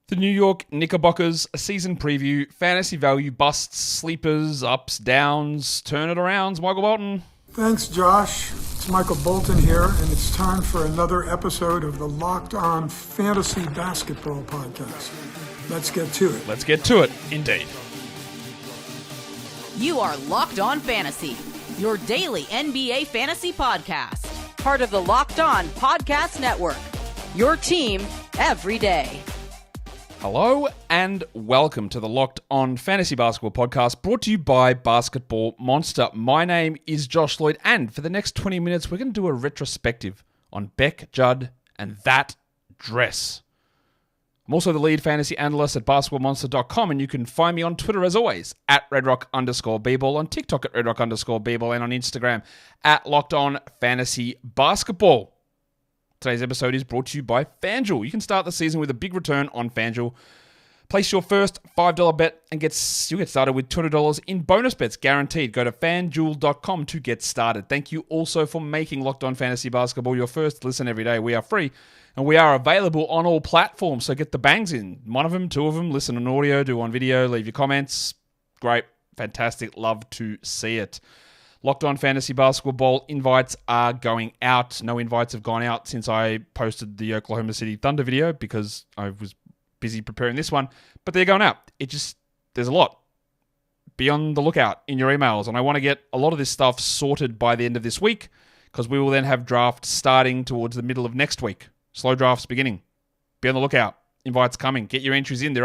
The New York Knickerbockers, a season preview, fantasy value, busts, sleepers, ups, downs, turn it arounds. Michael Bolton. Thanks, Josh. It's Michael Bolton here, and it's time for another episode of the Locked On Fantasy Basketball Podcast. Let's get to it. Let's get to it, indeed. You are Locked On Fantasy, your daily NBA fantasy podcast. Part of the Locked On Podcast Network, your team every day. Hello and welcome to the Locked On Fantasy Basketball Podcast, brought to you by Basketball Monster. My name is Josh Lloyd, and for the next 20 minutes, we're going to do a retrospective on Beck, Judd, and that dress. I'm also the lead fantasy analyst at basketballmonster.com, and you can find me on Twitter, as always, at redrock_bball, on TikTok at redrock_bball, and on Instagram at Locked On Fantasy Basketball. Today's episode is brought to you by FanDuel. You can start the season with a big return on FanDuel. Place your first $5 bet and you'll get started with $200 in bonus bets, guaranteed. Go to FanDuel.com to get started. Thank you also for making Locked On Fantasy Basketball your first listen every day. We are free and we are available on all platforms, so get the bangs in. One of them, two of them, listen on audio, do on video, leave your comments. Great, fantastic, love to see it. Locked On Fantasy Basketball invites are going out. No invites have gone out since I posted the Oklahoma City Thunder video because I was busy preparing this one. But they're going out. There's a lot. Be on the lookout in your emails. And I want to get a lot of this stuff sorted by the end of this week because we will then have drafts starting towards the middle of next week. Slow drafts beginning. Be on the lookout. Invites coming. Get your entries in.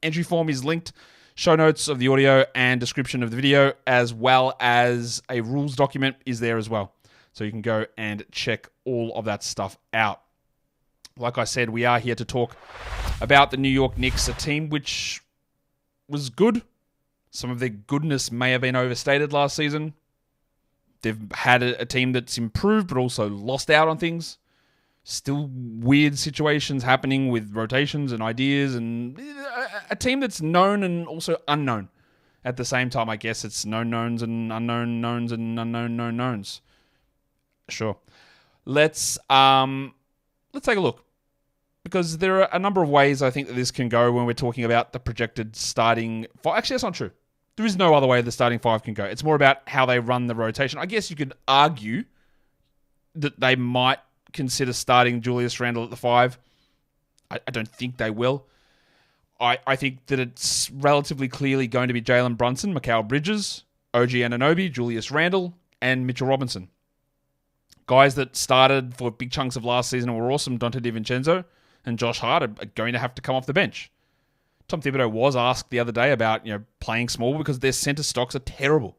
Entry form is linked. Show notes of the audio and description of the video, as well as a rules document is there as well. So you can go and check all of that stuff out. Like I said, we are here to talk about the New York Knicks, a team which was good. Some of their goodness may have been overstated last season. They've had a team that's improved, but also lost out on things. Still weird situations happening with rotations and ideas, and a team that's known and also unknown at the same time. I guess it's known knowns and unknown knowns and unknown known knowns. Sure. Let's take a look, because there are a number of ways I think that this can go when we're talking about the projected starting five. Actually, that's not true. There is no other way the starting five can go. It's more about how they run the rotation. I guess you could argue that they might consider starting Julius Randle at the 5. I don't think they will. I think that it's relatively clearly going to be Jalen Brunson, Mikal Bridges, OG Anunoby, Julius Randle, and Mitchell Robinson. Guys that started for big chunks of last season and were awesome. Dante DiVincenzo and Josh Hart are going to have to come off the bench. Tom Thibodeau was asked the other day about playing small because their center stocks are terrible.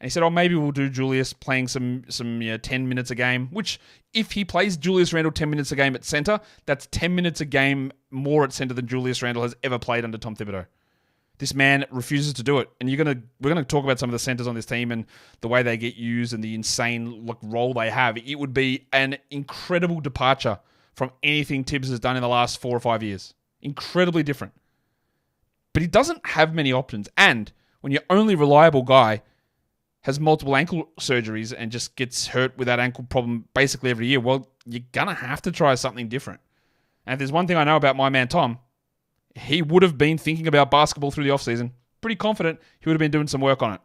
And he said, maybe we'll do Julius playing some 10 minutes a game, which if he plays Julius Randle 10 minutes a game at center, that's 10 minutes a game more at center than Julius Randle has ever played under Tom Thibodeau. This man refuses to do it. And we're going to talk about some of the centers on this team and the way they get used and the insane role they have. It would be an incredible departure from anything Tibbs has done in the last 4 or 5 years. Incredibly different. But he doesn't have many options. And when your only reliable guy has multiple ankle surgeries and just gets hurt with that ankle problem basically every year, well, you're going to have to try something different. And if there's one thing I know about my man Tom, he would have been thinking about basketball through the offseason. Pretty confident he would have been doing some work on it.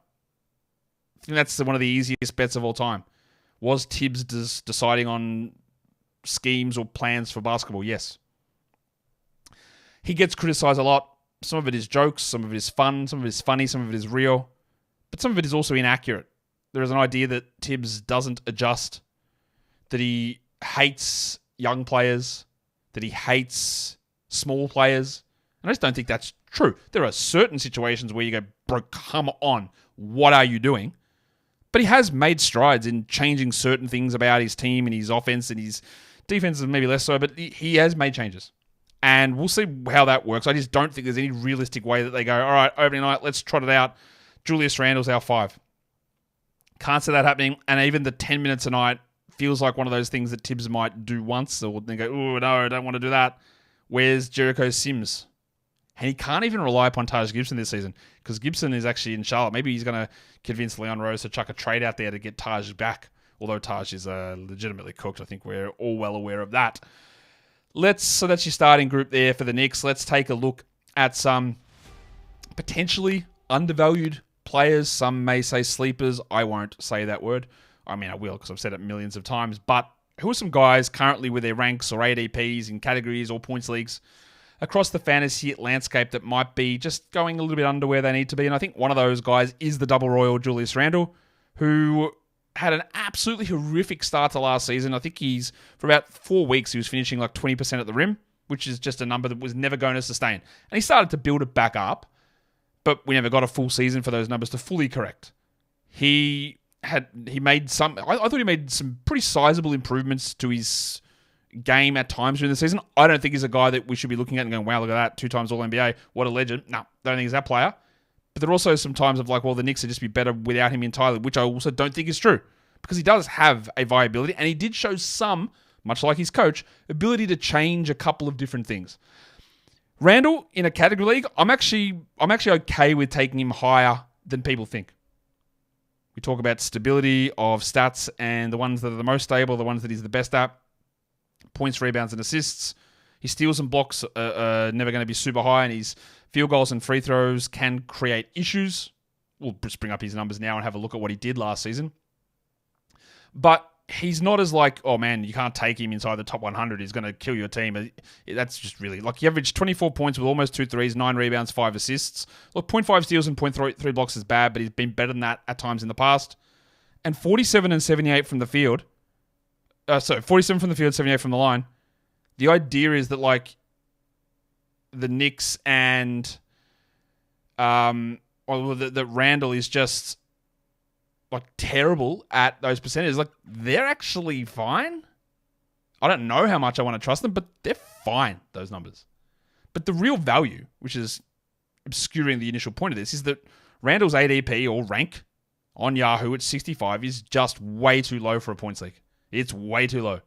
I think that's one of the easiest bets of all time. Was Tibbs deciding on schemes or plans for basketball? Yes. He gets criticized a lot. Some of it is jokes, some of it is fun, some of it is funny, some of it is real. But some of it is also inaccurate. There is an idea that Tibbs doesn't adjust, that he hates young players, that he hates small players. And I just don't think that's true. There are certain situations where you go, bro, come on, what are you doing? But he has made strides in changing certain things about his team and his offense and his defense, maybe less so, but he has made changes. And we'll see how that works. I just don't think there's any realistic way that they go, all right, opening night, let's trot it out. Julius Randle's our 5. Can't see that happening. And even the 10 minutes a night feels like one of those things that Tibbs might do once. Or they go, oh, no, I don't want to do that. Where's Jericho Sims? And he can't even rely upon Taj Gibson this season because Gibson is actually in Charlotte. Maybe he's going to convince Leon Rose to chuck a trade out there to get Taj back. Although Taj is legitimately cooked. I think we're all well aware of that. So that's your starting group there for the Knicks. Let's take a look at some potentially undervalued players. Some may say sleepers. I won't say that word. I mean, I will because I've said it millions of times. But who are some guys currently with their ranks or ADPs in categories or points leagues across the fantasy landscape that might be just going a little bit under where they need to be? And I think one of those guys is the double royal Julius Randle, who had an absolutely horrific start to last season. I think for about 4 weeks, he was finishing like 20% at the rim, which is just a number that was never going to sustain. And he started to build it back up, but we never got a full season for those numbers to fully correct. He made some, I thought he made some pretty sizable improvements to his game at times during the season. I don't think he's a guy that we should be looking at and going, wow, look at that, 2 times All-NBA, what a legend. No, don't think he's that player. But there are also some times of like, well, the Knicks would just be better without him entirely, which I also don't think is true. Because he does have a viability, and he did show some, much like his coach, ability to change a couple of different things. Randle, in a category league, I'm actually okay with taking him higher than people think. We talk about stability of stats, and the ones that are the most stable, the ones that he's the best at. Points, rebounds, and assists. His steals and blocks are never going to be super high, and his field goals and free throws can create issues. We'll just bring up his numbers now and have a look at what he did last season. But he's not as like, oh man, you can't take him inside the top 100. He's going to kill your team. That's just really, like, he averaged 24 points with almost 2 threes, 9 rebounds, 5 assists. Look, 0.5 steals and 0.3 blocks is bad, but he's been better than that at times in the past. And 47 and 78 from the field. 47 from the field, 78 from the line. The idea is that, like, the Knicks and that Randle is just like terrible at those percentages. Like, they're actually fine. I don't know how much I want to trust them, but they're fine, those numbers. But the real value, which is obscuring the initial point of this, is that Randle's ADP or rank on Yahoo at 65 is just way too low for a points league. It's way too low.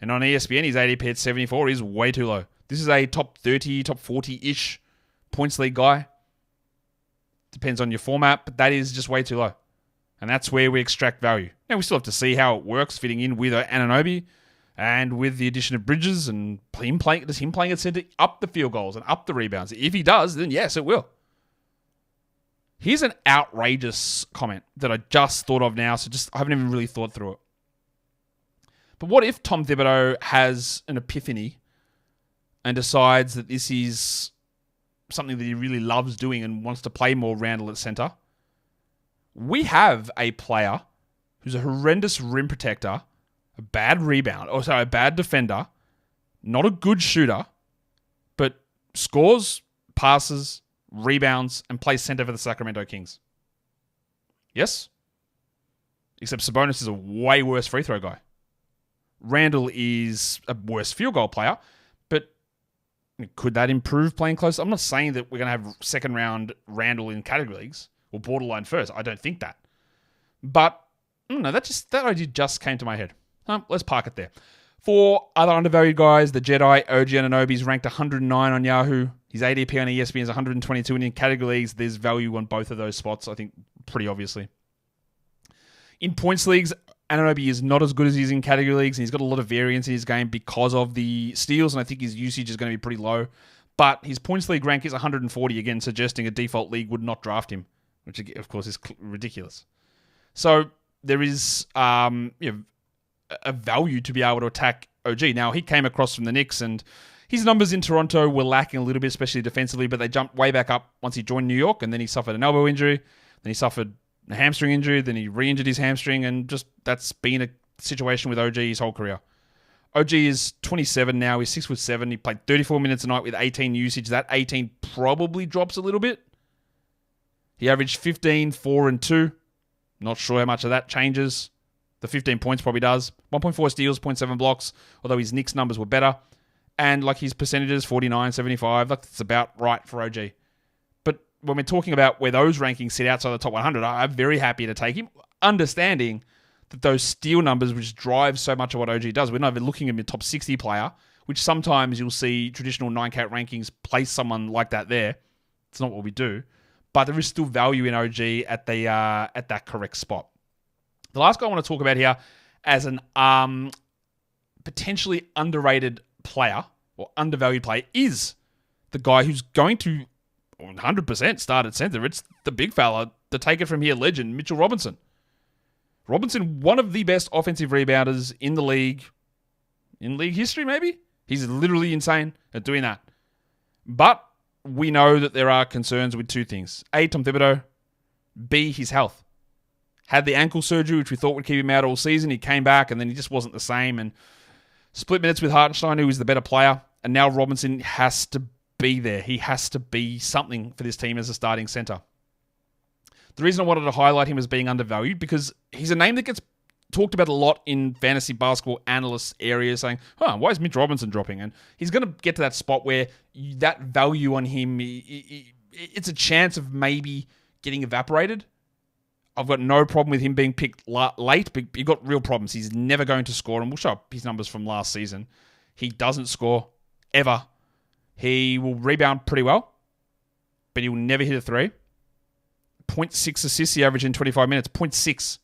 And on ESPN, his ADP at 74 is way too low. This is a top 30, top 40-ish points league guy. Depends on your format, but that is just way too low. And that's where we extract value. Now, we still have to see how it works fitting in with Anunoby and with the addition of Bridges and him playing at center up the field goals and up the rebounds. If he does, then yes, it will. Here's an outrageous comment that I just thought of now, so I haven't even really thought through it. But what if Tom Thibodeau has an epiphany and decides that this is something that he really loves doing and wants to play more Randle at center? We have a player who's a horrendous rim protector, a bad defender, not a good shooter, but scores, passes, rebounds, and plays center for the Sacramento Kings. Yes? Except Sabonis is a way worse free throw guy. Randle is a worse field goal player, but could that improve playing close? I'm not saying that we're going to have second round Randle in category leagues or borderline first. I don't think that. But I don't know, that idea just came to my head. Let's park it there. For other undervalued guys, the Jedi, OG Anunoby is ranked 109 on Yahoo. His ADP on ESPN is 122, and in category leagues, there's value on both of those spots, I think, pretty obviously. In points leagues, Anunoby is not as good as he is in category leagues, and he's got a lot of variance in his game because of the steals, and I think his usage is going to be pretty low. But his points league rank is 140, again, suggesting a default league would not draft him, which, of course, is ridiculous. So there is a value to be able to attack OG. Now, he came across from the Knicks, and his numbers in Toronto were lacking a little bit, especially defensively, but they jumped way back up once he joined New York, and then he suffered an elbow injury, then he suffered a hamstring injury, then he re-injured his hamstring, and just that's been a situation with OG his whole career. OG is 27 now, he's 6'7", he played 34 minutes a night with 18 usage. That 18 probably drops a little bit. He averaged 15, 4, and 2. Not sure how much of that changes. The 15 points probably does. 1.4 steals, 0.7 blocks, although his Knicks numbers were better. And like his percentages, 49, 75, that's about right for OG. But when we're talking about where those rankings sit outside the top 100, I'm very happy to take him, understanding that those steal numbers, which drive so much of what OG does, we're not even looking at a top 60 player, which sometimes you'll see traditional 9-cat rankings place someone like that there. It's not what we do. But there is still value in OG at that correct spot. The last guy I want to talk about here as an potentially underrated player or undervalued player is the guy who's going to 100% start at center. It's the big fella, the take it from here legend, Mitchell Robinson. Robinson, one of the best offensive rebounders in the league, in league history maybe? He's literally insane at doing that. But we know that there are concerns with two things. A, Tom Thibodeau. B, his health. Had the ankle surgery, which we thought would keep him out all season. He came back, and then he just wasn't the same. And split minutes with Hartenstein, who was the better player. And now Robinson has to be there. He has to be something for this team as a starting center. The reason I wanted to highlight him as being undervalued, because he's a name that gets talked about a lot in fantasy basketball analysts areas, saying, why is Mitch Robinson dropping? And he's going to get to that spot where that value on him, it's a chance of maybe getting evaporated. I've got no problem with him being picked late, but you've got real problems. He's never going to score, and we'll show up his numbers from last season. He doesn't score, ever. He will rebound pretty well, but he will never hit a three. 0.6 assists he averaged in 25 minutes. 0.6.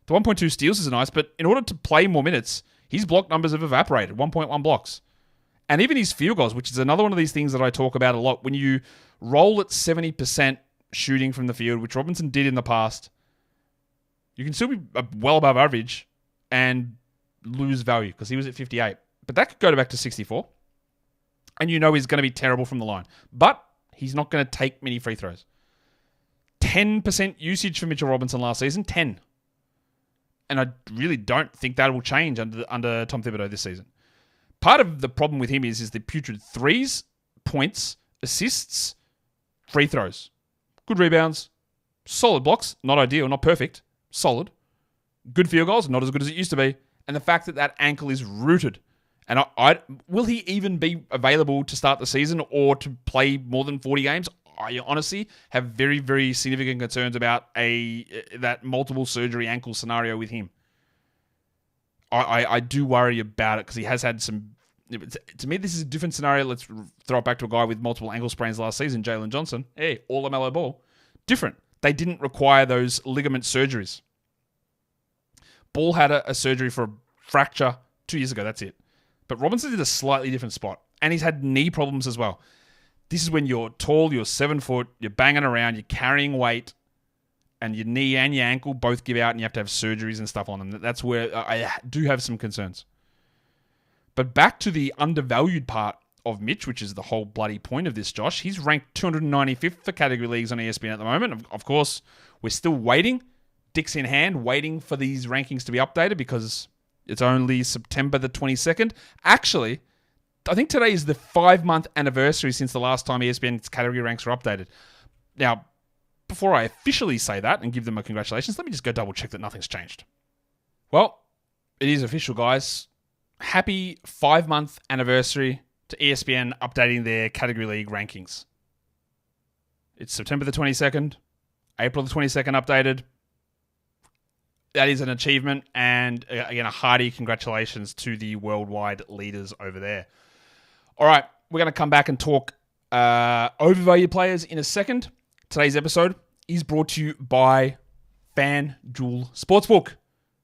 The 1.2 steals is nice, but in order to play more minutes, his block numbers have evaporated. 1.1 blocks. And even his field goals, which is another one of these things that I talk about a lot. When you roll at 70% shooting from the field, which Robinson did in the past, you can still be well above average and lose value because he was at 58. But that could go back to 64. And you know he's going to be terrible from the line. But he's not going to take many free throws. 10% usage for Mitchell Robinson last season. 10. And I really don't think that will change under Tom Thibodeau this season. Part of the problem with him is the putrid threes, points, assists, free throws. Good rebounds. Solid blocks. Not ideal, not perfect. Solid. Good field goals. Not as good as it used to be. And the fact that ankle is rooted. And will he even be available to start the season or to play more than 40 games? I honestly have very, very significant concerns about that multiple surgery ankle scenario with him. I do worry about it because he has had some... To me, this is a different scenario. Let's throw it back to a guy with multiple ankle sprains last season, Jalen Johnson. Hey, all mellow ball. Different. They didn't require those ligament surgeries. Ball had a surgery for a fracture 2 years ago. That's it. But Robinson did a slightly different spot. And he's had knee problems as well. This is when you're tall, you're 7 foot, you're banging around, you're carrying weight, and your knee and your ankle both give out and you have to have surgeries and stuff on them. That's where I do have some concerns. But back to the undervalued part of Mitch, which is the whole bloody point of this, Josh. He's ranked 295th for category leagues on ESPN at the moment. Of course, we're still waiting, dicks in hand, waiting for these rankings to be updated because it's only September the 22nd. Actually, I think today is the 5-month anniversary since the last time ESPN's category ranks were updated. Now, before I officially say that and give them a congratulations, let me just go double check that nothing's changed. Well, it is official, guys. Happy 5-month anniversary to ESPN updating their category league rankings. It's September the 22nd, April the 22nd updated. That is an achievement, and again, a hearty congratulations to the worldwide leaders over there. All right, we're going to come back and talk overvalued players in a second. Today's episode is brought to you by FanDuel Sportsbook.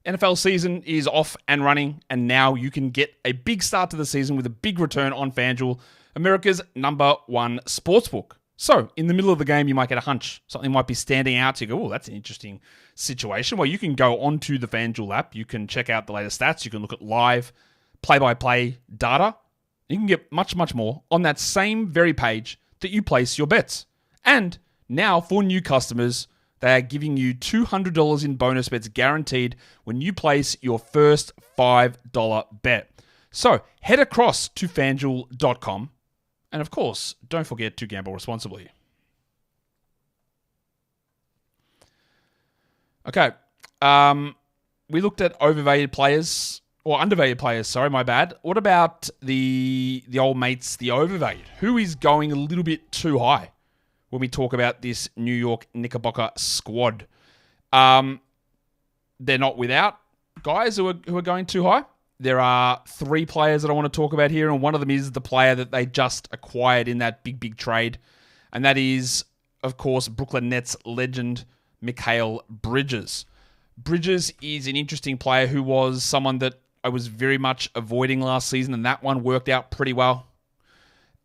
NFL season is off and running, and now you can get a big start to the season with a big return on FanDuel, America's #1 sportsbook. So, in the middle of the game, you might get a hunch. Something might be standing out to you. Go, oh, that's an interesting situation. Well, you can go onto the FanDuel app. You can check out the latest stats. You can look at live play-by-play data. You can get much, much more on that same very page that you place your bets. And now, for new customers, they are giving you $200 in bonus bets guaranteed when you place your first $5 bet. So, head across to FanDuel.com. And of course, don't forget to gamble responsibly. Okay. We looked at overvalued players, or undervalued players, sorry, my bad. What about the old mates, the overvalued? Who is going a little bit too high when we talk about this New York Knickerbocker squad? They're not without guys who are going too high. There are 3 players that I want to talk about here, and one of them is the player that they just acquired in that big, big trade. And that is, of course, Brooklyn Nets legend Mikal Bridges. Bridges is an interesting player who was someone that I was very much avoiding last season, and that one worked out pretty well.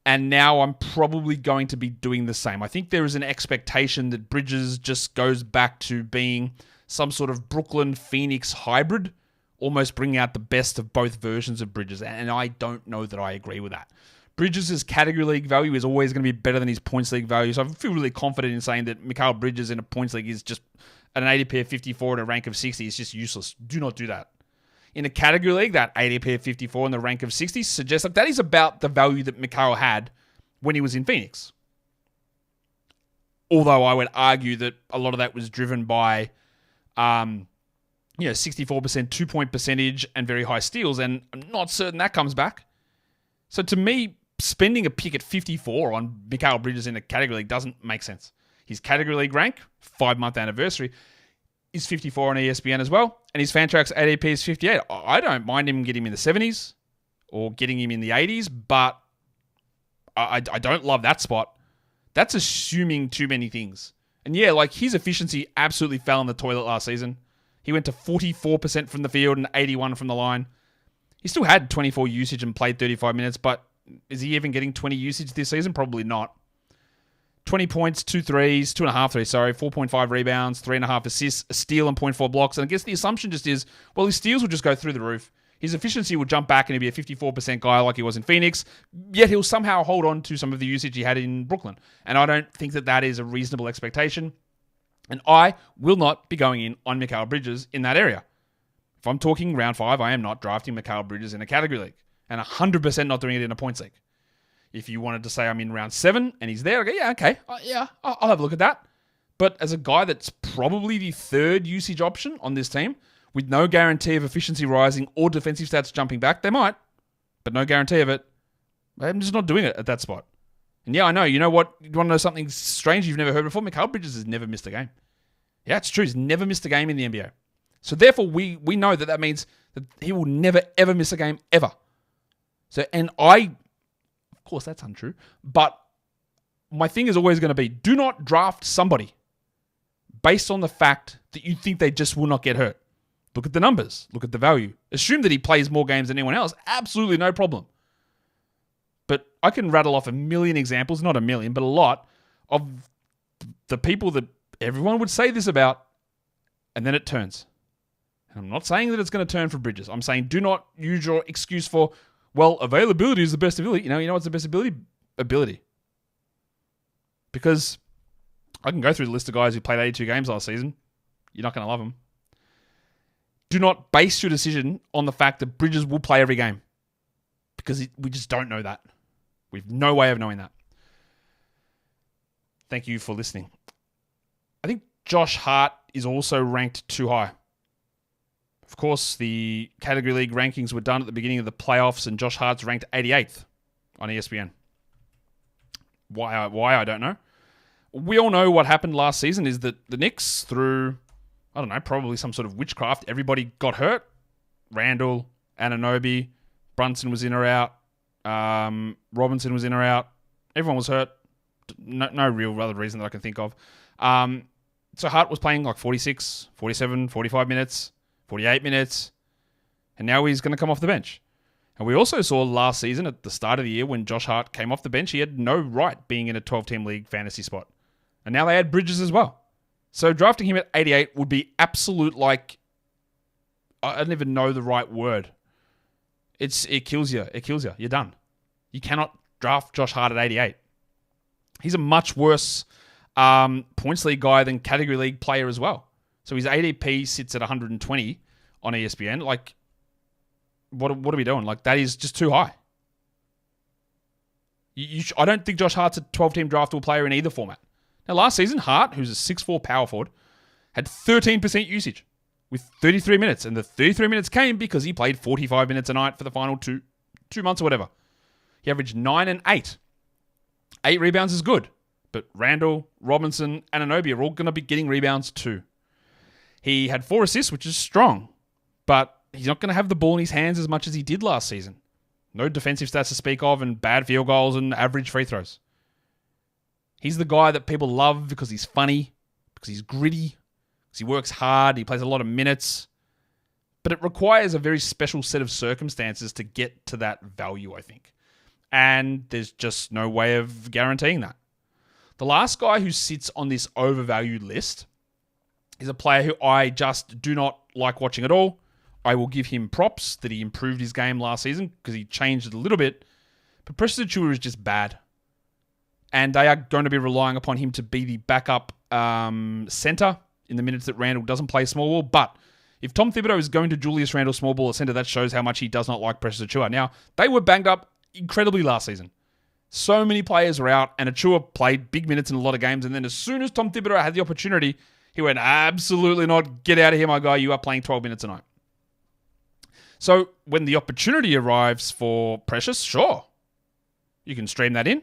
And now I'm probably going to be doing the same. I think there is an expectation that Bridges just goes back to being some sort of Brooklyn-Phoenix hybrid, almost bringing out the best of both versions of Bridges. And I don't know that I agree with that. Bridges' category league value is always going to be better than his points league value. So I feel really confident in saying that Mikal Bridges in a points league is just an ADP of 54 and a rank of 60. It's just useless. Do not do that. In a category league, that ADP of 54 and the rank of 60 suggests that is about the value that Mikal had when he was in Phoenix. Although I would argue that a lot of that was driven by 64% 2-point percentage and very high steals, and I'm not certain that comes back. So to me, spending a pick at 54 on Mikal Bridges in a category league doesn't make sense. His category league rank, 5-month anniversary, is 54 on ESPN as well, and his Fantrax ADP is 58. I don't mind him getting him in the 70s or getting him in the 80s, but I don't love that spot. That's assuming too many things. And yeah, like his efficiency absolutely fell in the toilet last season. He went to 44% from the field and 81% from the line. He still had 24 usage and played 35 minutes, but is he even getting 20 usage this season? Probably not. 20 points, 2 threes, 2.5 threes, 4.5 rebounds, 3.5 assists, a steal and 0.4 blocks. And I guess the assumption just is, well, his steals will just go through the roof. His efficiency will jump back and he'll be a 54% guy like he was in Phoenix, yet he'll somehow hold on to some of the usage he had in Brooklyn. And I don't think that is a reasonable expectation. And I will not be going in on Mikal Bridges in that area. If I'm talking round 5, I am not drafting Mikal Bridges in a category league. And 100% not doing it in a points league. If you wanted to say I'm in round 7 and he's there, I go, yeah, okay. I'll have a look at that. But as a guy that's probably the 3rd usage option on this team, with no guarantee of efficiency rising or defensive stats jumping back, they might, but no guarantee of it. I'm just not doing it at that spot. And yeah, I know. You know what? You want to know something strange you've never heard before? Mikal Bridges has never missed a game. Yeah, it's true. He's never missed a game in the NBA. So therefore, we know that means that he will never, ever miss a game, ever. So, and of course, that's untrue. But my thing is always going to be, do not draft somebody based on the fact that you think they just will not get hurt. Look at the numbers. Look at the value. Assume that he plays more games than anyone else. Absolutely no problem. But I can rattle off a million examples, not a million, but a lot, of the people that everyone would say this about, and then it turns. And I'm not saying that it's going to turn for Bridges. I'm saying do not use your excuse for, well, availability is the best ability. You know what's the best ability? Ability. Because I can go through the list of guys who played 82 games last season. You're not going to love them. Do not base your decision on the fact that Bridges will play every game. Because we just don't know that. We have no way of knowing that. Thank you for listening. I think Josh Hart is also ranked too high. Of course, the category league rankings were done at the beginning of the playoffs, and Josh Hart's ranked 88th on ESPN. Why, I don't know. We all know what happened last season is that the Knicks, through, I don't know, probably some sort of witchcraft, everybody got hurt. Randle, Anunoby, Brunson was in or out. Robinson was in or out. Everyone was hurt. No real other reason that I can think of. So Hart was playing like 46, 47, 45 minutes, 48 minutes, and now he's going to come off the bench. And we also saw last season at the start of the year when Josh Hart came off the bench, he had no right being in a 12-team league fantasy spot. And now they add Bridges as well. So drafting him at 88 would be absolute, like, I don't even know the right word. It kills you. It kills you. You're done. You cannot draft Josh Hart at 88. He's a much worse points league guy than category league player as well. So his ADP sits at 120 on ESPN. Like, what are we doing? Like, that is just too high. I don't think Josh Hart's a 12-team draftable player in either format. Now, last season, Hart, who's a 6'4" power forward, had 13% usage with 33 minutes. And the 33 minutes came because he played 45 minutes a night for the final two months or whatever. He averaged 9 and 8. 8 rebounds is good. But Randle, Robinson, and Anunoby are all going to be getting rebounds too. He had 4 assists, which is strong. But he's not going to have the ball in his hands as much as he did last season. No defensive stats to speak of, and bad field goals and average free throws. He's the guy that people love because he's funny, because he's gritty, because he works hard, he plays a lot of minutes. But it requires a very special set of circumstances to get to that value, I think. And there's just no way of guaranteeing that. The last guy who sits on this overvalued list is a player who I just do not like watching at all. I will give him props that he improved his game last season because he changed it a little bit. But Precious Achiuwa is just bad. And they are going to be relying upon him to be the backup center in the minutes that Randle doesn't play small ball. But if Tom Thibodeau is going to Julius Randle small ball at center, that shows how much he does not like Precious Achiuwa. Now, they were banged up incredibly last season. So many players were out, and Achiuwa played big minutes in a lot of games. And then as soon as Tom Thibodeau had the opportunity, he went, absolutely not. Get out of here, my guy. You are playing 12 minutes a night. So when the opportunity arrives for Precious, sure, you can stream that in.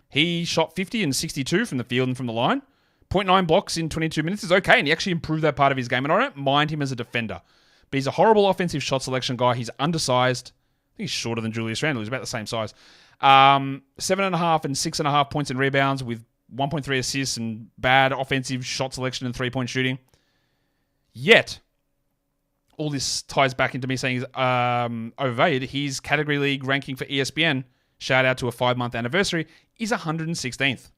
He shot 50 and 62 from the field and from the line. 0.9 blocks in 22 minutes is okay, and he actually improved that part of his game. And I don't mind him as a defender, but he's a horrible offensive shot selection guy. He's undersized. I think he's shorter than Julius Randle. He's about the same size. 7.5 and 6.5 points in rebounds with 1.3 assists and bad offensive shot selection and three-point shooting. Yet, all this ties back into me saying he's overvalued. His category league ranking for ESPN, shout out to a 5-month anniversary, is 116th.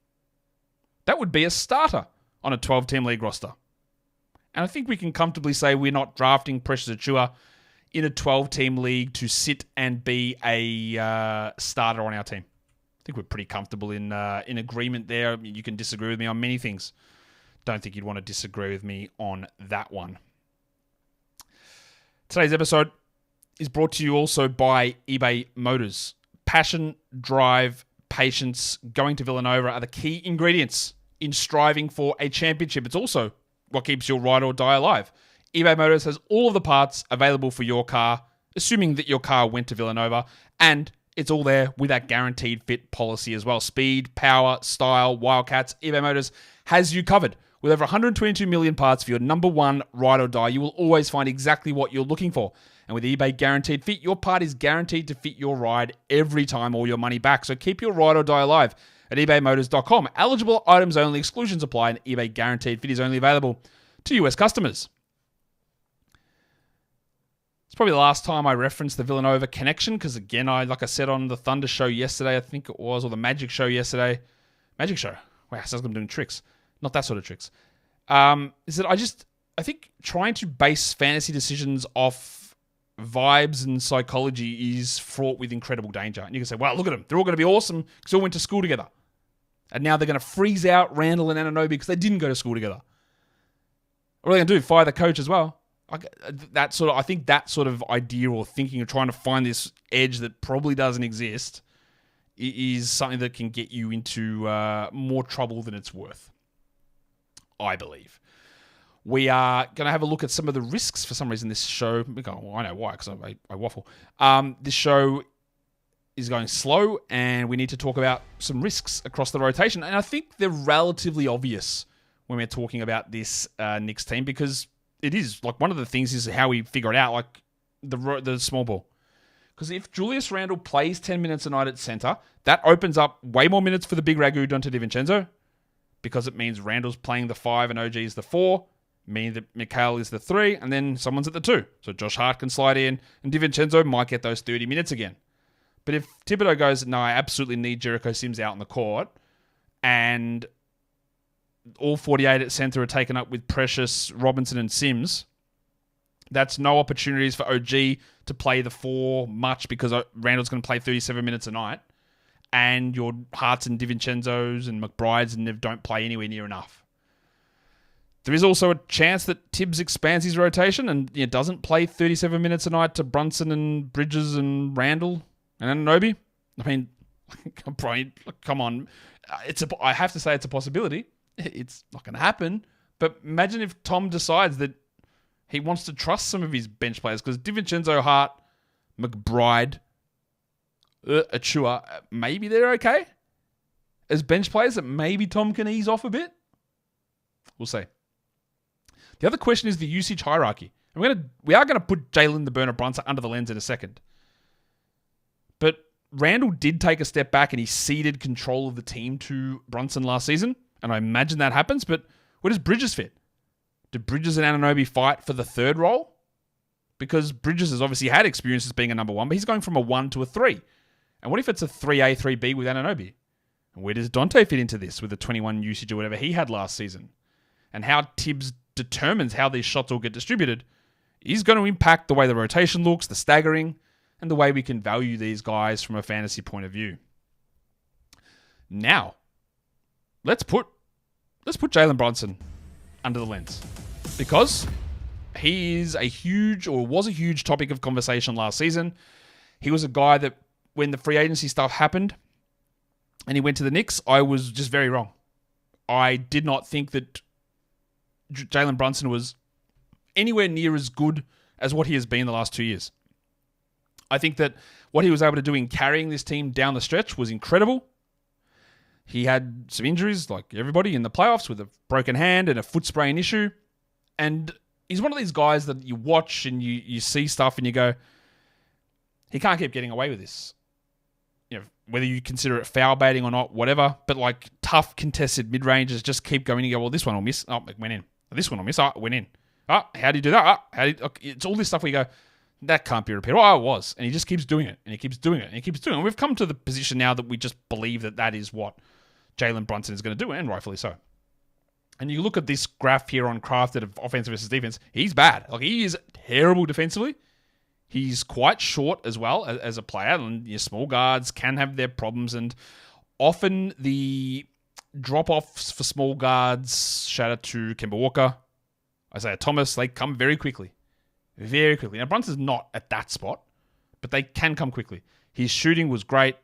That would be a starter on a 12-team league roster. And I think we can comfortably say we're not drafting Precious Achiuwa in a 12-team league to sit and be a starter on our team. I think we're pretty comfortable in agreement there. I mean, you can disagree with me on many things. Don't think you'd want to disagree with me on that one. Today's episode is brought to you also by eBay Motors. Passion, drive, patience, going to Villanova are the key ingredients in striving for a championship. It's also what keeps your ride or die alive. eBay Motors has all of the parts available for your car, assuming that your car went to Villanova, and it's all there with that guaranteed fit policy as well. Speed, power, style, Wildcats, eBay Motors has you covered. With over 122 million parts for your number one ride or die, you will always find exactly what you're looking for. And with eBay Guaranteed Fit, your part is guaranteed to fit your ride every time or your money back. So keep your ride or die alive at ebaymotors.com. Eligible items only, exclusions apply, and eBay Guaranteed Fit is only available to US customers. It's probably the last time I referenced the Villanova connection because, again, like I said on the Thunder show yesterday, I think it was, or the Magic show yesterday. Magic show. Wow, sounds like I'm doing tricks. Not that sort of tricks. Is that I think trying to base fantasy decisions off vibes and psychology is fraught with incredible danger. And you can say, well, look at them. They're all going to be awesome because they all went to school together. And now they're going to freeze out Randle and Anunoby because they didn't go to school together. What are they going to do? Fire the coach as well? I think that sort of idea or thinking of trying to find this edge that probably doesn't exist is something that can get you into more trouble than it's worth, I believe. We are going to have a look at some of the risks for some reason this show. I know why, because I waffle. This show is going slow, and we need to talk about some risks across the rotation. And I think they're relatively obvious when we're talking about this Knicks team, because it is, like, one of the things is how we figure it out, like the small ball. Because if Julius Randle plays 10 minutes a night at center, that opens up way more minutes for the big Ragu Dante DiVincenzo, because it means Randle's playing the 5 and OG is the 4, meaning that Mikal is the 3, and then someone's at the 2. So Josh Hart can slide in, and DiVincenzo might get those 30 minutes again. But if Thibodeau goes, no, I absolutely need Jericho Sims out on the court, and all 48 at center are taken up with Precious, Robinson, and Sims, that's no opportunities for OG to play the 4 much because Randle's going to play 37 minutes a night, and your Harts and DiVincenzos and McBrides and Nev don't play anywhere near enough. There is also a chance that Tibbs expands his rotation and doesn't play 37 minutes a night to Brunson and Bridges and Randle and Anunoby. I mean, Brian, come on. I have to say it's a possibility. It's not going to happen. But imagine if Tom decides that he wants to trust some of his bench players, because DiVincenzo, Hart, McBride, Achiuwa, maybe they're okay as bench players that maybe Tom can ease off a bit. We'll see. The other question is the usage hierarchy. And we are going to put Jalen the Burner Brunson under the lens in a second. But Randle did take a step back and he ceded control of the team to Brunson last season. And I imagine that happens. But where does Bridges fit? Do Bridges and Anunoby fight for the 3rd role? Because Bridges has obviously had experience as being a number 1, but he's going from a 1 to a 3. And what if it's a 3A, 3B with Anunoby? And where does Dante fit into this with the 21 usage or whatever he had last season? And how Tibbs determines how these shots all get distributed is going to impact the way the rotation looks, the staggering, and the way we can value these guys from a fantasy point of view. Now, let's put Jalen Brunson under the lens, because he is was a huge topic of conversation last season. He was a guy that when the free agency stuff happened and he went to the Knicks, I was just very wrong. I did not think that Jalen Brunson was anywhere near as good as what he has been the last 2 years. I think that what he was able to do in carrying this team down the stretch was incredible. He had some injuries, like everybody in the playoffs, with a broken hand and a foot sprain issue. And he's one of these guys that you watch and you see stuff and you go, he can't keep getting away with this. You know, whether you consider it foul baiting or not, whatever. But like tough contested mid-ranges just keep going and you go, well, this one will miss. Oh, it went in. This one will miss. Oh, it went in. Oh, how do you do that? Oh, it's all this stuff where you go, that can't be repeated. Oh, it was. And he just keeps doing it. And he keeps doing it. And he keeps doing it. And we've come to the position now that we just believe that that is what Jalen Brunson is going to do, and rightfully so. And you look at this graph here on Crafted of offense versus defense, he's bad. Like, he is terrible defensively. He's quite short as well as a player, and your small guards can have their problems, and often the drop-offs for small guards, shout out to Kemba Walker, Isaiah Thomas, they come very quickly. Very quickly. Now, Brunson's not at that spot, but they can come quickly. His shooting was great.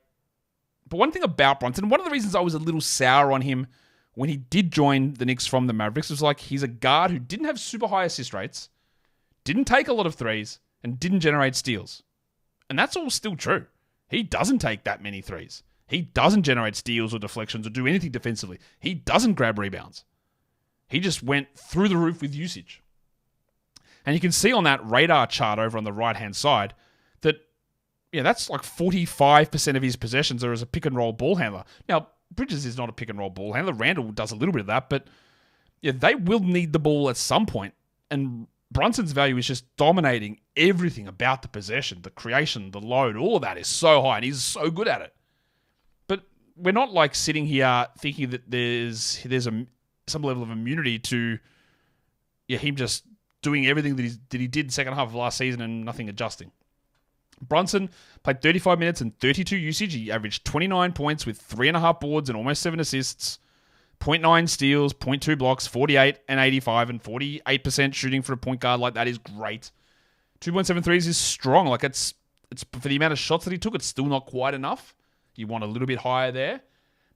But one thing about Brunson, one of the reasons I was a little sour on him when he did join the Knicks from the Mavericks was like he's a guard who didn't have super high assist rates, didn't take a lot of threes, and didn't generate steals. And that's all still true. He doesn't take that many threes. He doesn't generate steals or deflections or do anything defensively. He doesn't grab rebounds. He just went through the roof with usage. And you can see on that radar chart over on the right-hand side that, yeah, that's like 45% of his possessions are as a pick-and-roll ball handler. Now, Bridges is not a pick-and-roll ball handler. Randle does a little bit of that, but yeah, they will need the ball at some point. And Brunson's value is just dominating everything about the possession, the creation, the load, all of that is so high, and he's so good at it. But we're not like sitting here thinking that there's some level of immunity to him just doing everything that he did second half of last season and nothing adjusting. Brunson played 35 minutes and 32 usage. He averaged 29 points with 3.5 boards and almost 7 assists, 0.9 steals, 0.2 blocks, 48 and 85, and 48% shooting for a point guard like that is great. 2.7 threes is strong. Like it's for the amount of shots that he took, it's still not quite enough. You want a little bit higher there.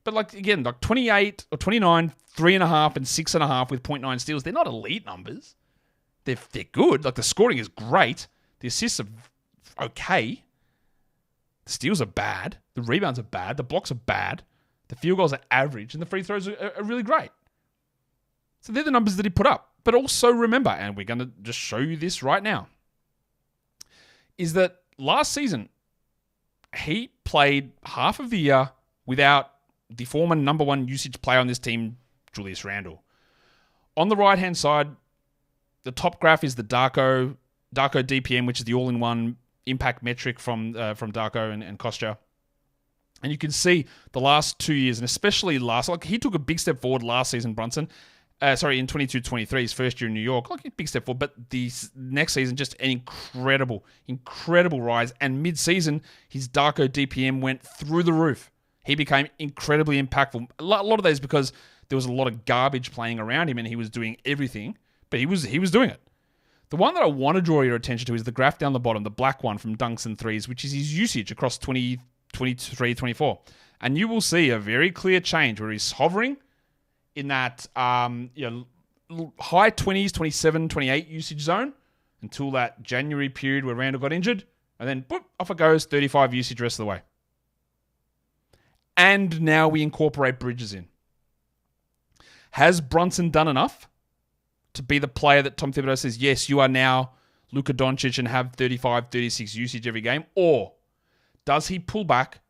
But like again, like 28 or 29, 3.5 and 6.5 with 0.9 steals, they're not elite numbers. They're good. Like the scoring is great. The assists are okay. The steals are bad. The rebounds are bad. The blocks are bad. The field goals are average. And the free throws are really great. So they're the numbers that he put up. But also remember, and we're going to just show you this right now, is that last season, he played half of the year without the former number one usage player on this team, Julius Randle. On the right-hand side, the top graph is the Darko DPM, which is the all-in-one impact metric from Darko and Kostya. And you can see the last 2 years, and especially he took a big step forward last season, Brunson. In 22-23, his first year in New York. Like a big step forward, but the next season, just an incredible rise. And mid-season, his Darko DPM went through the roof. He became incredibly impactful. A lot of that is because there was a lot of garbage playing around him and he was doing everything, but he was doing it. The one that I want to draw your attention to is the graph down the bottom, the black one from dunks and threes, which is his usage across 23, 24. And you will see a very clear change where he's hovering in that high 20s, 27, 28 usage zone until that January period where Randle got injured. And then boop, off it goes, 35 usage rest of the way. And now we incorporate Bridges in. Has Brunson done enough to be the player that Tom Thibodeau says, yes, you are now Luka Doncic and have 35, 36 usage every game? Or does he pull back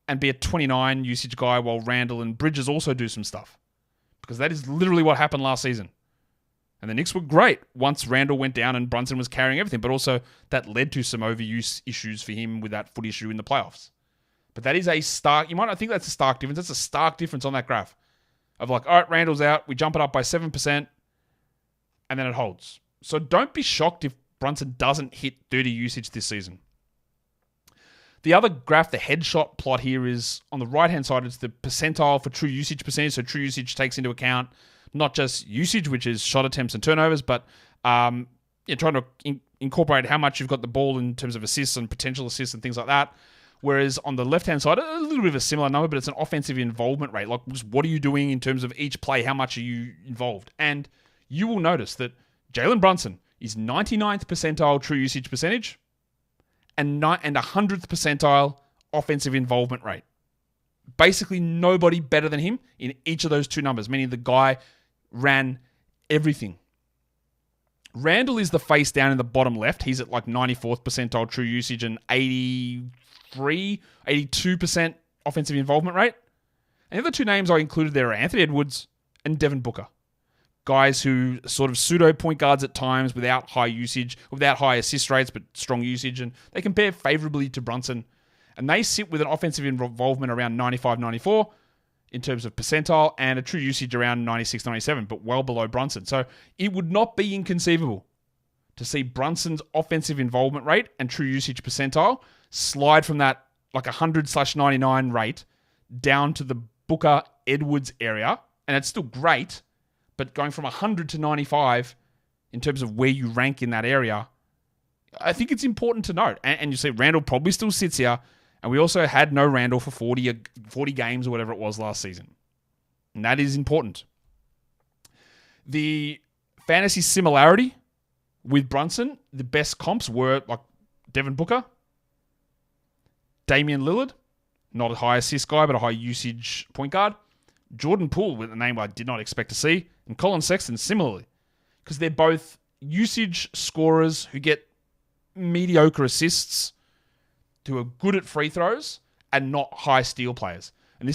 and be a 29 usage guy while Randle and Bridges also do some stuff? Because that is literally what happened last season. And the Knicks were great once Randle went down and Brunson was carrying everything, but also that led to some overuse issues for him with that foot issue in the playoffs. But that is a stark... You might not think that's a stark difference. That's a stark difference on that graph. Of like, all right, Randle's out. We jump it up by 7%. And then it holds. So don't be shocked if Brunson doesn't hit 30 usage this season. The other graph, the headshot plot here, is on the right-hand side. It's the percentile for true usage percentage. So true usage takes into account not just usage, which is shot attempts and turnovers, but trying to incorporate how much you've got the ball in terms of assists and potential assists and things like that. Whereas on the left-hand side, a little bit of a similar number, but it's an offensive involvement rate. Like, just what are you doing in terms of each play? How much are you involved? And you will notice that Jalen Brunson is 99th percentile true usage percentage and 100th percentile offensive involvement rate. Basically, nobody better than him in each of those two numbers, meaning the guy ran everything. Randle is the face down in the bottom left. He's at like 94th percentile true usage and 82% offensive involvement rate. And the other two names I included there are Anthony Edwards and Devin Booker. Guys who are sort of pseudo point guards at times without high usage, without high assist rates, but strong usage. And they compare favorably to Brunson. And they sit with an offensive involvement around 95-94 in terms of percentile and a true usage around 96-97, but well below Brunson. So it would not be inconceivable to see Brunson's offensive involvement rate and true usage percentile slide from that like 100/99 rate down to the Booker-Edwards area. And it's still great, but going from 100 to 95 in terms of where you rank in that area, I think it's important to note. And you see Randle probably still sits here, and we also had no Randle for 40 games or whatever it was last season. And that is important. The fantasy similarity with Brunson, the best comps were like Devin Booker, Damian Lillard, not a high assist guy, but a high usage point guard, Jordan Poole, with a name I did not expect to see, and Colin Sexton similarly, because they're both usage scorers who get mediocre assists, who are good at free throws, and not high steal players. And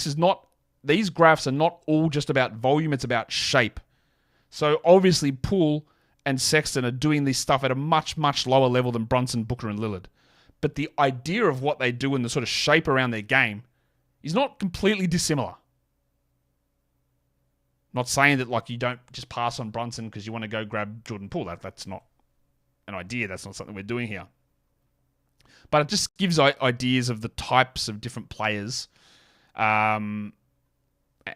these graphs are not all just about volume, it's about shape. So obviously Poole and Sexton are doing this stuff at a much, much lower level than Brunson, Booker, and Lillard. But the idea of what they do and the sort of shape around their game is not completely dissimilar. Not saying that like you don't just pass on Brunson because you want to go grab Jordan Poole. That's not an idea. That's not something we're doing here. But it just gives ideas of the types of different players and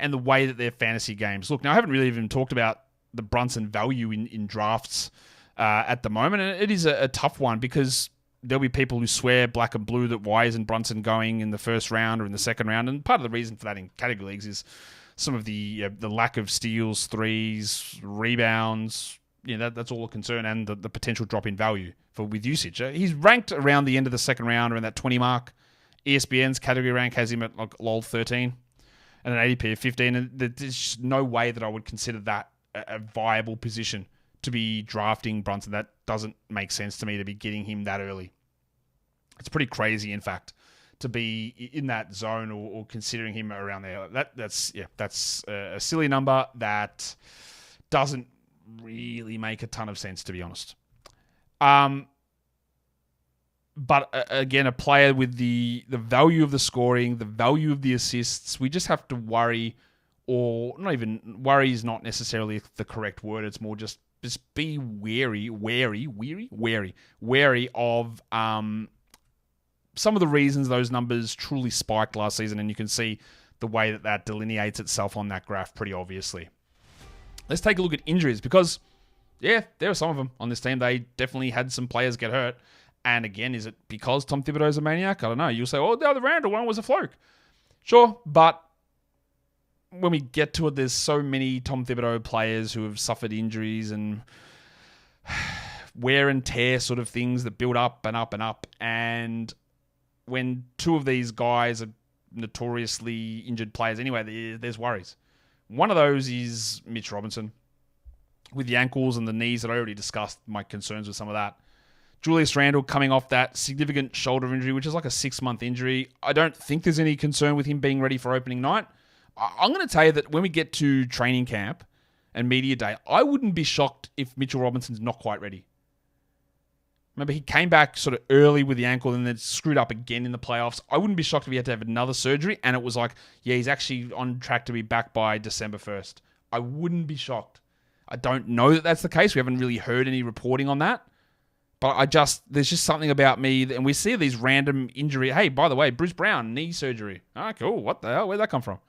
the way that their fantasy games look. Now, I haven't really even talked about the Brunson value in drafts at the moment. And it is a tough one because there'll be people who swear black and blue that why isn't Brunson going in the first round or in the second round. And part of the reason for that in category leagues is some of the lack of steals, threes, rebounds. That's all a concern, and the potential drop in value with usage. He's ranked around the end of the second round, around that 20 mark. ESPN's category rank has him at like LOL 13 and an ADP of 15, and there's just no way that I would consider that a viable position to be drafting Brunson. That doesn't make sense to me to be getting him that early. It's pretty crazy, in fact, to be in that zone or considering him around there. That's a silly number that doesn't really make a ton of sense, to be honest. But again, a player with the value of the scoring, the value of the assists, we just have to worry, or not even worry is not necessarily the correct word. It's more just be wary of some of the reasons those numbers truly spiked last season, and you can see the way that delineates itself on that graph pretty obviously. Let's take a look at injuries because, yeah, there are some of them on this team. They definitely had some players get hurt. And again, is it because Tom Thibodeau's a maniac? I don't know. You'll say, oh, the other Randle one was a fluke. Sure, but when we get to it, there's so many Tom Thibodeau players who have suffered injuries and wear and tear sort of things that build up and up and up. And when two of these guys are notoriously injured players anyway, there's worries. One of those is Mitch Robinson with the ankles and the knees that I already discussed, my concerns with some of that. Julius Randle coming off that significant shoulder injury, which is like a 6-month injury. I don't think there's any concern with him being ready for opening night. I'm going to tell you that when we get to training camp and media day, I wouldn't be shocked if Mitchell Robinson's not quite ready. Remember, he came back sort of early with the ankle and then screwed up again in the playoffs. I wouldn't be shocked if he had to have another surgery and it was like, yeah, he's actually on track to be back by December 1st. I wouldn't be shocked. I don't know that that's the case. We haven't really heard any reporting on that. But there's just something about me, and we see these random injury. Hey, by the way, Bruce Brown, knee surgery. Ah, cool. What the hell? Where'd that come from?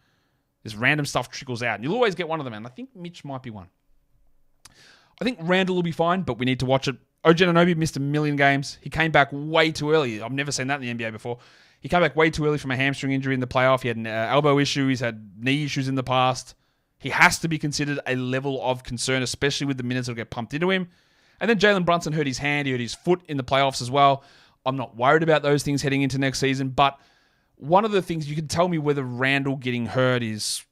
This random stuff trickles out, and you'll always get one of them, and I think Mitch might be one. I think Randle will be fine, but we need to watch it. OG Anunoby missed 1 million games. He came back way too early. I've never seen that in the NBA before. He came back way too early from a hamstring injury in the playoff. He had an elbow issue. He's had knee issues in the past. He has to be considered a level of concern, especially with the minutes that will get pumped into him. And then Jalen Brunson hurt his hand. He hurt his foot in the playoffs as well. I'm not worried about those things heading into next season. But one of the things you can tell me whether Randle getting hurt is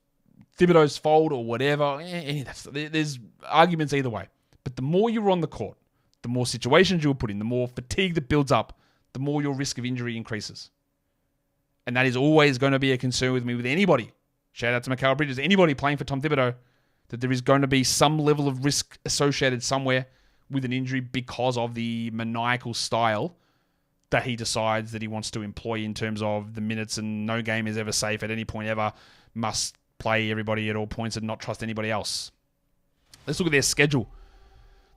Thibodeau's fault or whatever. There's arguments either way. But the more you're on the court, the more situations you'll put in, the more fatigue that builds up, the more your risk of injury increases. And that is always going to be a concern with me with anybody. Shout out to Mikal Bridges. Anybody playing for Tom Thibodeau, that there is going to be some level of risk associated somewhere with an injury because of the maniacal style that he decides that he wants to employ in terms of the minutes, and no game is ever safe at any point ever. Must play everybody at all points and not trust anybody else. Let's look at their schedule.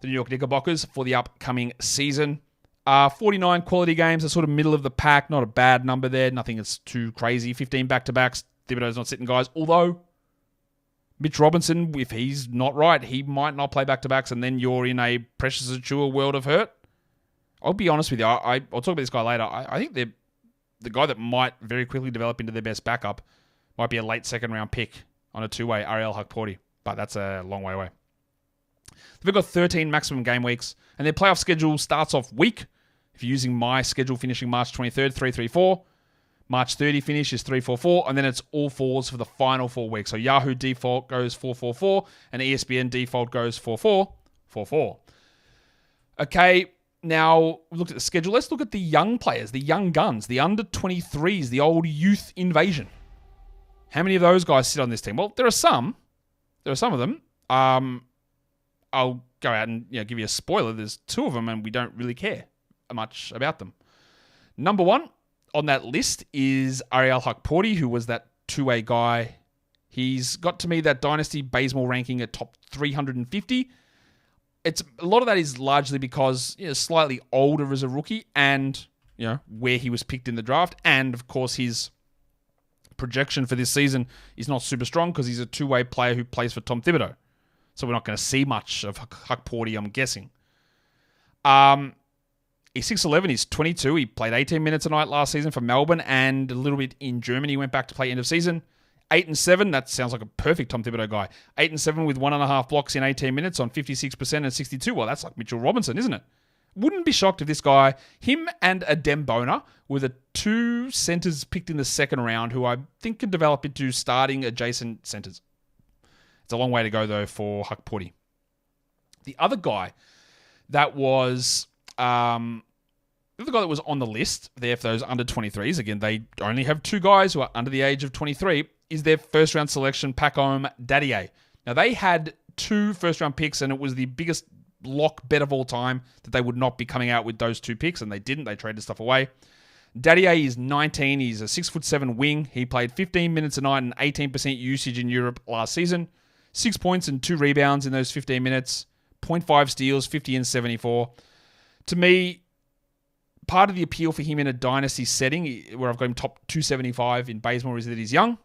The New York Knickerbockers for the upcoming season. 49 quality games, are sort of middle of the pack. Not a bad number there. Nothing that's too crazy. 15 back-to-backs. Thibodeau's not sitting guys. Although Mitch Robinson, if he's not right, he might not play back-to-backs, and then you're in a Precious Achiuwa world of hurt. I'll be honest with you. I'll talk about this guy later. I think the guy that might very quickly develop into their best backup might be a late second-round pick on a two-way, Ariel Hukporti, but that's a long way away. They've got 13 maximum game weeks, and their playoff schedule starts off weak. If you're using my schedule finishing March 23rd, 3-3-4. March 30 finish is 3-4-4, and then it's all fours for the final 4 weeks. So Yahoo default goes 4-4-4, and ESPN default goes 4-4-4-4. Okay, now we looked at the schedule. Let's look at the young players, the young guns, the under 23s, the old youth invasion. How many of those guys sit on this team? Well, there are some. There are some of them. I'll go out and give you a spoiler. There's 2 of them, and we don't really care much about them. Number 1 on that list is Ariel Hukporti, who was that two-way guy. He's got to me that Dynasty Bazemore ranking at top 350. A lot of that is largely because slightly older as a rookie, and where he was picked in the draft, and of course his projection for this season is not super strong because he's a two-way player who plays for Tom Thibodeau. So we're not going to see much of Hukporti, I'm guessing. He's 6'11", he's 22. He played 18 minutes a night last season for Melbourne and a little bit in Germany. He went back to play end of season. 8-7, that sounds like a perfect Tom Thibodeau guy. 8-7 with 1.5 blocks in 18 minutes on 56% and 62. Well, that's like Mitchell Robinson, isn't it? Wouldn't be shocked if this guy, him and Adem Bona, were the 2 centers picked in the second round who I think can develop into starting adjacent centers. It's a long way to go, though, for Hukporti. The other guy that was on the list there for those under 23s, again, they only have 2 guys who are under the age of 23, is their first-round selection, Pacome Dadier. Now, they had 2 first-round picks, and it was the biggest lock bet of all time that they would not be coming out with those 2 picks, and they didn't. They traded stuff away. Dadier is 19. He's a 6'7" wing. He played 15 minutes a night and 18% usage in Europe last season. 6 points and 2 rebounds in those 15 minutes. 0.5 steals, 50 and 74. To me, part of the appeal for him in a dynasty setting, where I've got him top 275 in Bazemore, is that he's young,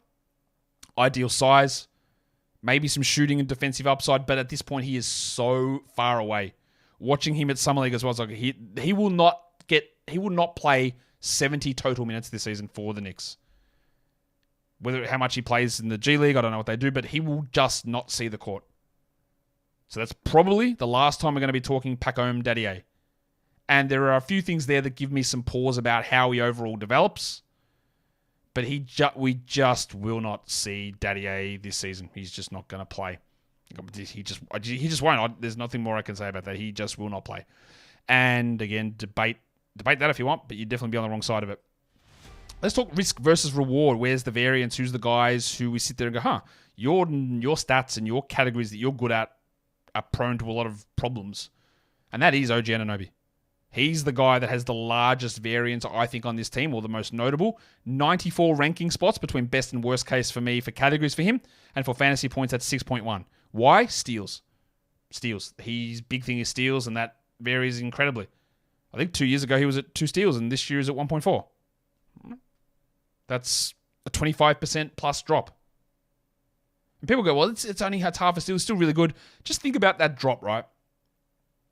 ideal size, maybe some shooting and defensive upside, but at this point he is so far away. Watching him at Summer League as well, it's like he will not play 70 total minutes this season for the Knicks. How much he plays in the G League, I don't know what they do, but he will just not see the court. So that's probably the last time we're going to be talking Pacome Dadier. And there are a few things there that give me some pause about how he overall develops. But we just will not see Dadier this season. He's just not going to play. He just won't. There's nothing more I can say about that. He just will not play. And again, debate that if you want, but you'd definitely be on the wrong side of it. Let's talk risk versus reward. Where's the variance? Who's the guys who we sit there and go, your stats and your categories that you're good at are prone to a lot of problems. And that is OG Anunoby. He's the guy that has the largest variance, I think, on this team, or the most notable. 94 ranking spots between best and worst case for me for categories for him. And for fantasy points, that's 6.1. Why? Steals. His big thing is steals, and that varies incredibly. I think 2 years ago he was at 2 steals, and this year is at 1.4. That's a 25% plus drop. And people go, well, it's only half a steal. It's still really good. Just think about that drop, right?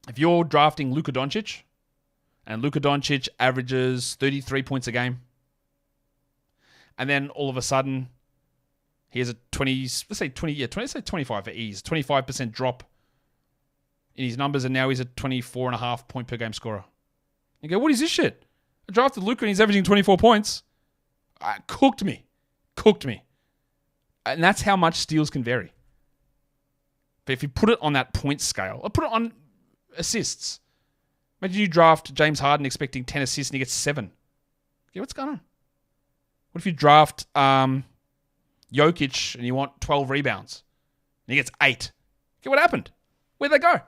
If you're drafting Luka Doncic, and Luka Doncic averages 33 points a game, and then all of a sudden he has a 25 for ease, 25% drop in his numbers, and now he's a 24.5 point per game scorer. You go, what is this shit? I drafted Luka and he's averaging 24 points. Cooked me. And that's how much steals can vary. But if you put it on that point scale, or put it on assists. Imagine you draft James Harden expecting 10 assists and he gets 7. Okay, what's going on? What if you draft Jokic and you want 12 rebounds and he gets 8? Okay, what happened? Where'd they go?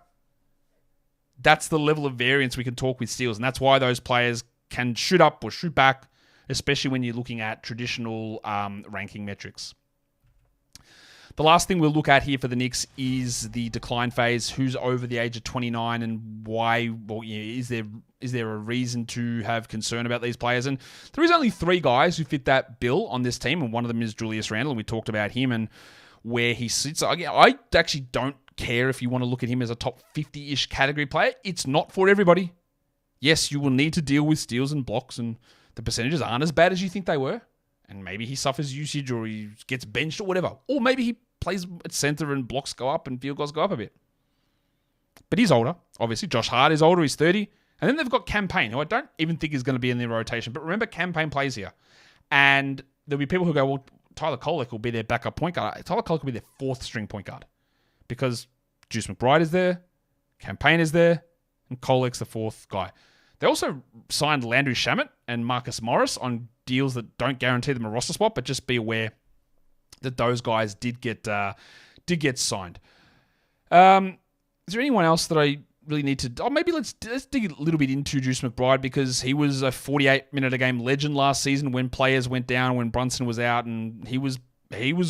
That's the level of variance we can talk with steals, and that's why those players can shoot up or shoot back, especially when you're looking at traditional ranking metrics. The last thing we'll look at here for the Knicks is the decline phase. Who's over the age of 29 and why? Well, is there a reason to have concern about these players? And there is only 3 guys who fit that bill on this team, and one of them is Julius Randle, and we talked about him and where he sits. I actually don't care if you want to look at him as a top 50-ish category player. It's not for everybody. Yes, you will need to deal with steals and blocks, and the percentages aren't as bad as you think they were. And maybe he suffers usage or he gets benched or whatever. Or maybe he plays at center and blocks go up and field goals go up a bit. But he's older, obviously. Josh Hart is older. He's 30. And then they've got Campaign, who I don't even think is going to be in their rotation. But remember, Campaign plays here. And there'll be people who go, well, Tyler Kolek will be their backup point guard. Tyler Kolek will be their 4th string point guard. Because Juice McBride is there, Campaign is there, and Kolek's the 4th guy. They also signed Landry Shamet and Marcus Morris on deals that don't guarantee them a roster spot, but just be aware that those guys did get signed. Is there anyone else that I really need to... Oh, maybe let's dig a little bit into Juice McBride, because he was a 48-minute-a-game legend last season when players went down, when Brunson was out, and he was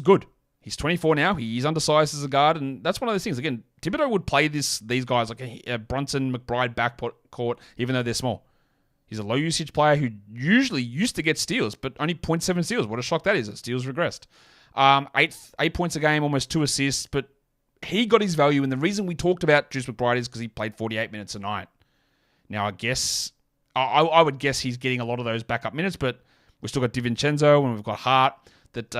good. He's 24 now. He's undersized as a guard, and that's one of those things. Again, Thibodeau would play these guys like Brunson, McBride backcourt, even though they're small. He's a low-usage player who usually used to get steals, but only 0.7 steals. What a shock that is. Steals regressed. 8 points a game, almost 2 assists, but he got his value, and the reason we talked about Juice McBride is because he played 48 minutes a night. Now, I would guess he's getting a lot of those backup minutes, but we've still got DiVincenzo and we've got Hart that...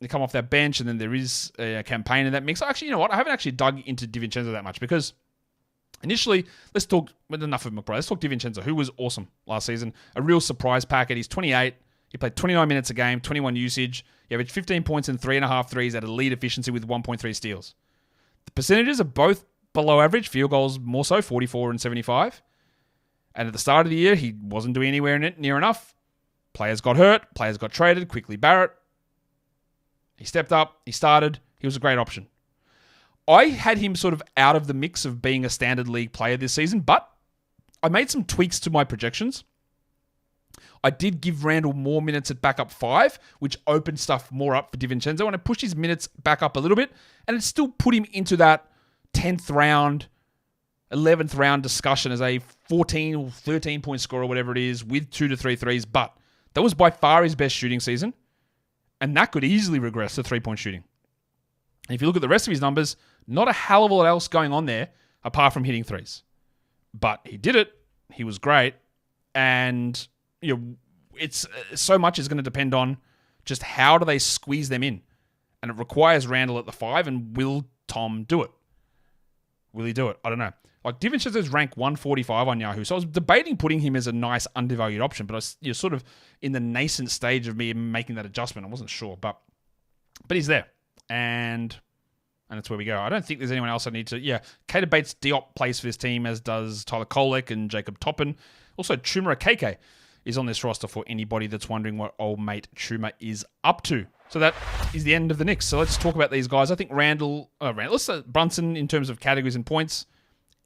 they come off that bench, and then there is a Campaign in that mix. Actually, you know what? I haven't actually dug into DiVincenzo that much, because initially, let's talk, with enough of McBride, let's talk DiVincenzo, who was awesome last season. A real surprise packet. He's 28. He played 29 minutes a game, 21 usage. He averaged 15 points and 3.5 threes at a lead efficiency with 1.3 steals. The percentages are both below average. Field goals more so, 44 and 75. And at the start of the year, he wasn't doing anywhere near enough. Players got hurt. Players got traded. Quickly Barrett. He stepped up. He started. He was a great option. I had him sort of out of the mix of being a standard league player this season, but I made some tweaks to my projections. I did give Randle more minutes at backup 5, which opened stuff more up for DiVincenzo, and I pushed his minutes back up a little bit, and it still put him into that 10th round, 11th round discussion as a 14 or 13 point scorer, whatever it is, with 2 to 3 threes, but that was by far his best shooting season. And that could easily regress to 3-point shooting. And if you look at the rest of his numbers, not a hell of a lot else going on there apart from hitting threes. But he did it. He was great. And it's so much is going to depend on just how do they squeeze them in. And it requires Randle at the 5, and will Tom do it? Will he do it? I don't know. Like, DiVincenzo's rank 145 on Yahoo, so I was debating putting him as a nice undervalued option, but you're sort of in the nascent stage of me making that adjustment. I wasn't sure, but he's there, and that's where we go. I don't think there's anyone else I need to... Yeah, Kader Bates-Diop plays for this team, as does Tyler Kolek and Jacob Toppin. Also, Chuma Akeke is on this roster for anybody that's wondering what old mate Chuma is up to. So that is the end of the Knicks. So let's talk about these guys. I think Brunson, in terms of categories and points,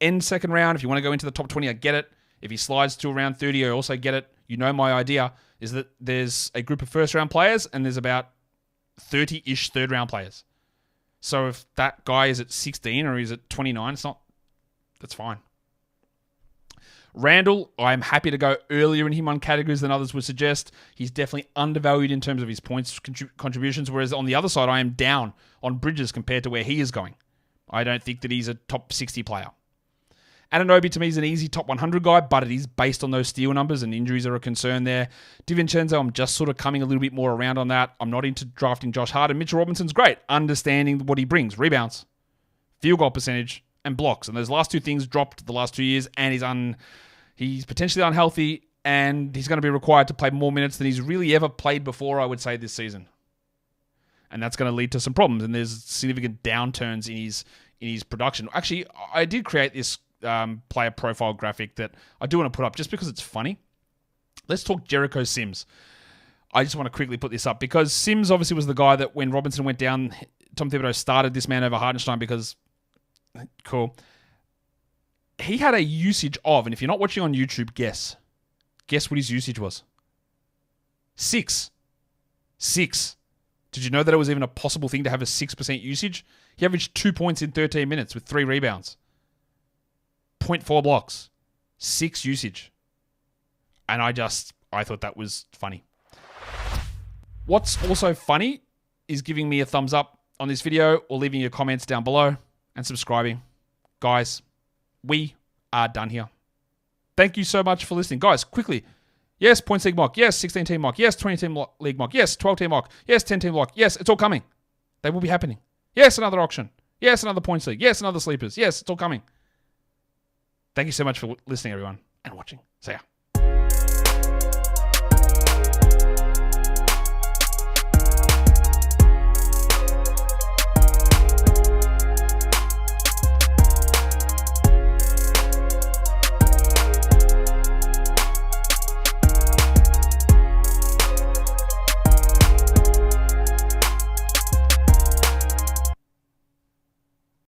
end second round, if you want to go into the top 20, I get it. If he slides to around 30, I also get it. You know my idea is that there's a group of first-round players and there's about 30-ish third-round players. So if that guy is at 16 or he's at 29, that's fine. Randle, I'm happy to go earlier in him on categories than others would suggest. He's definitely undervalued in terms of his points contributions, whereas on the other side, I am down on Bridges compared to where he is going. I don't think that he's a top 60 player. Anunoby to me is an easy top 100 guy, but it is based on those steal numbers and injuries are a concern there. DiVincenzo, I'm just sort of coming a little bit more around on that. I'm not into drafting Josh Hart, and Mitchell Robinson's great, understanding what he brings. Rebounds, field goal percentage, and blocks. And those last two things dropped the last 2 years, and he's potentially unhealthy, and he's going to be required to play more minutes than he's really ever played before, I would say, this season. And that's going to lead to some problems, and there's significant downturns in his production. Actually, I did create this player profile graphic that I do want to put up just because it's funny. Let's talk Jericho Sims. I just want to quickly put this up because Sims obviously was the guy that when Robinson went down, Tom Thibodeau started this man over Hartenstein because, cool. He had a usage of, and if you're not watching on YouTube, guess what his usage was? 6. Did you know that it was even a possible thing to have a 6% usage? He averaged 2 points in 13 minutes with 3 rebounds. 0.4 blocks. 6 usage. And I thought that was funny. What's also funny is giving me a thumbs up on this video or leaving your comments down below and subscribing. Guys, we are done here. Thank you so much for listening. Guys, quickly. Yes, points league mock. Yes, 16-team mock. Yes, 20-team league mock. Yes, 12-team mock. Yes, 10-team mock. Yes, it's all coming. They will be happening. Yes, another auction. Yes, another points league. Yes, another sleepers. Yes, it's all coming. Thank you so much for listening, everyone, and watching. See ya.